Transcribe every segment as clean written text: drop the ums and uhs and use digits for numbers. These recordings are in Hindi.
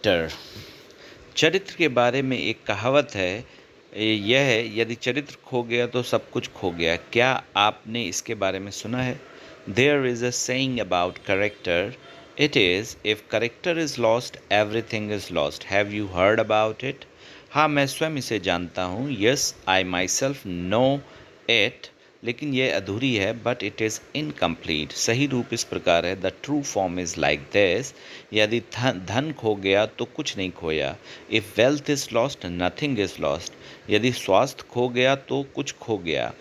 कैरेक्टर। चरित्र के बारे में एक कहावत है, यह है, यदि चरित्र खो गया तो सब कुछ खो गया। क्या आपने इसके बारे में सुना है? There is a saying about character, it is if character is lost everything is lost. Have you heard about it? हाँ, मैं स्वयं इसे जानता हूँ। Yes, I myself know it. लेकिन यह अधूरी है, बट इट इज़ इनकम्प्लीट। सही रूप इस प्रकार है, the true form is like this. यदि धन खो गया तो कुछ नहीं खोया। If wealth is lost nothing is lost. यदि स्वास्थ्य खो गया तो कुछ खो गया।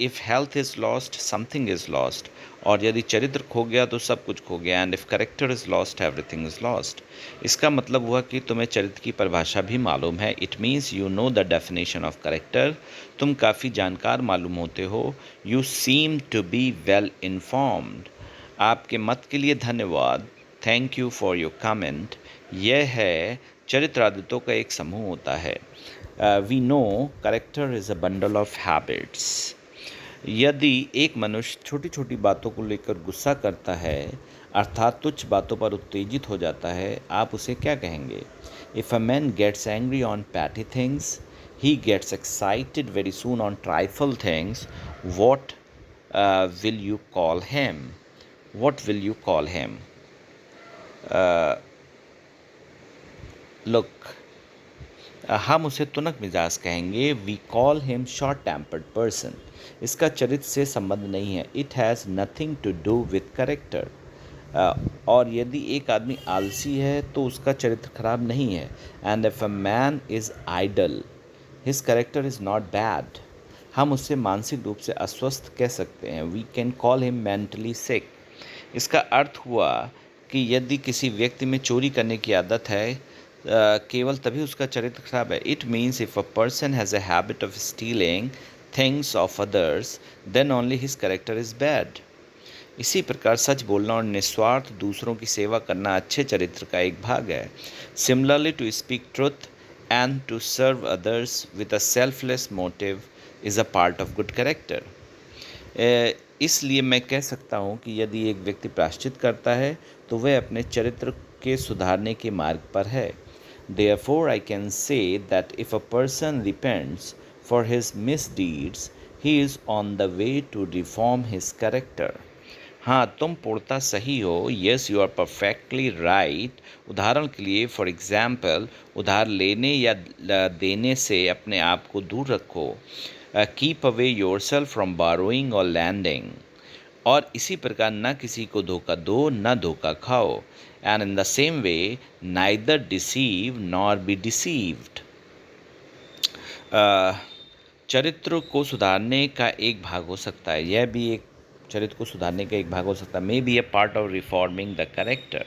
If health is lost something is lost. और यदि चरित्र खो गया तो सब कुछ खो गया। And if character is lost everything is lost. इसका मतलब हुआ कि तुम्हें चरित्र की परिभाषा भी मालूम है। It means you know the definition of character. तुम काफ़ी जानकार मालूम होते हो। You seem to be well informed. आपके मत के लिए धन्यवाद। Thank you for your comment. यह है, चरित्र आदतों का एक समूह होता है। We know character is a bundle of habits. यदि एक मनुष्य छोटी छोटी बातों को लेकर गुस्सा करता है, अर्थात तुच्छ बातों पर उत्तेजित हो जाता है, आप उसे क्या कहेंगे? If a man gets angry on petty things, he gets excited very soon on trifle things. What will you call him? What will you call him? Look, हम उसे तुनक मिजाज कहेंगे। We call him short tempered person. इसका चरित्र से संबंध नहीं है। It has nothing to do with character. और यदि एक आदमी आलसी है तो उसका चरित्र खराब नहीं है। And if a man is idle his character is not bad. हम उससे मानसिक रूप से अस्वस्थ कह सकते हैं। We can call him mentally sick. इसका अर्थ हुआ कि यदि किसी व्यक्ति में चोरी करने की आदत है, केवल तभी उसका चरित्र खराब है। It means if a person has a habit of stealing things of others, then only his character is bad. इसी प्रकार सच बोलना और निस्वार्थ दूसरों की सेवा करना अच्छे चरित्र का एक भाग है। Similarly, to speak truth and to serve others with a selfless motive is a part of good character. इसलिए मैं कह सकता हूँ कि यदि एक व्यक्ति प्रायश्चित करता है तो वह अपने चरित्र के सुधारने के मार्ग पर है। Therefore, I can say that if a person repents for his misdeeds, he is on the way to reform his character. हाँ, तुम पूर्णतः सही हो। Yes, you are perfectly right. उदाहरण के लिए, फॉर एग्जाम्पल, उधार लेने या देने से अपने आप को दूर रखो। Keep away your self from burrowing और लैंडिंग। और इसी प्रकार न किसी को धोखा दो, न धोखा खाओ। And in the same way, neither deceive nor be deceived. चरित्र को सुधारने का एक भाग हो सकता है, यह भी एक चरित्र को सुधारने का एक भाग हो सकता है, may be a part of reforming the character.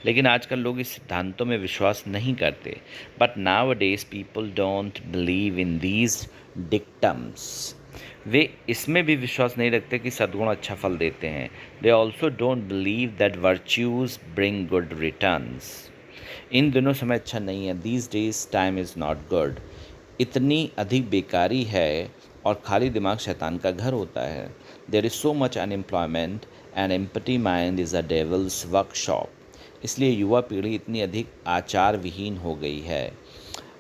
लेकिन आजकल लोग इस सिद्धांतों में विश्वास नहीं करते। But nowadays people don't believe in these dictums. वे इसमें भी विश्वास नहीं रखते कि सद्गुण अच्छा फल देते हैं। They also don't believe that virtues bring good returns. इन दिनों समय अच्छा नहीं है। These days time is not good. इतनी अधिक बेकारी है और खाली दिमाग शैतान का घर होता है। There is so much unemployment and empty mind is a devil's workshop. इसलिए युवा पीढ़ी इतनी अधिक आचार विहीन हो गई है।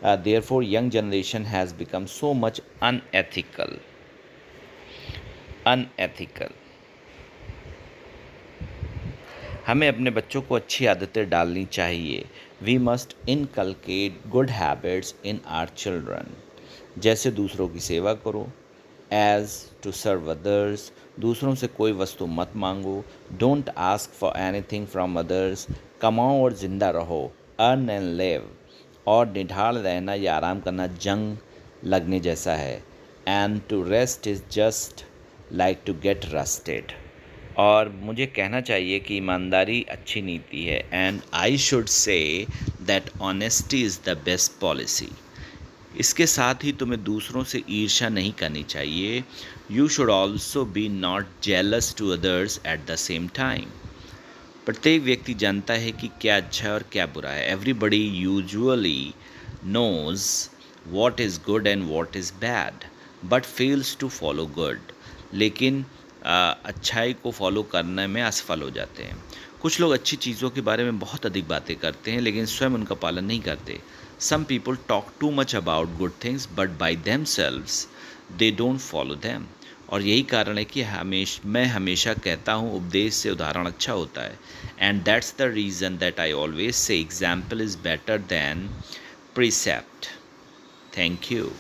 Therefore young generation has become so much unethical. हमें अपने बच्चों को अच्छी आदतें डालनी चाहिए। We must inculcate good habits in our children. जैसे दूसरों की सेवा करो, एज टू सर्व अदर्स, दूसरों से कोई वस्तु मत मांगो, don't ask for anything from others, कमाओ और जिंदा रहो, अर्न एंड लिव। और निढाल रहना या आराम करना जंग लगने जैसा है। And to rest is just like to get rusted. और मुझे कहना चाहिए कि ईमानदारी अच्छी नीति है। And I should say that honesty is the best policy. इसके साथ ही तुम्हें दूसरों से ईर्ष्या नहीं करनी चाहिए। You should also be not jealous to others at the same time. प्रत्येक व्यक्ति जानता है कि क्या अच्छा है और क्या बुरा है। Everybody usually knows what is good and what is bad, but fails to follow good. लेकिन अच्छाई को फॉलो करने में असफल हो जाते हैं। कुछ लोग अच्छी चीज़ों के बारे में बहुत अधिक बातें करते हैं लेकिन स्वयं उनका पालन नहीं करते। Some people talk too much about good things but by themselves they don't follow them. और यही कारण है कि मैं हमेशा कहता हूँ उपदेश से उदाहरण अच्छा होता है। And that's the reason that I always say example is better than precept. Thank you.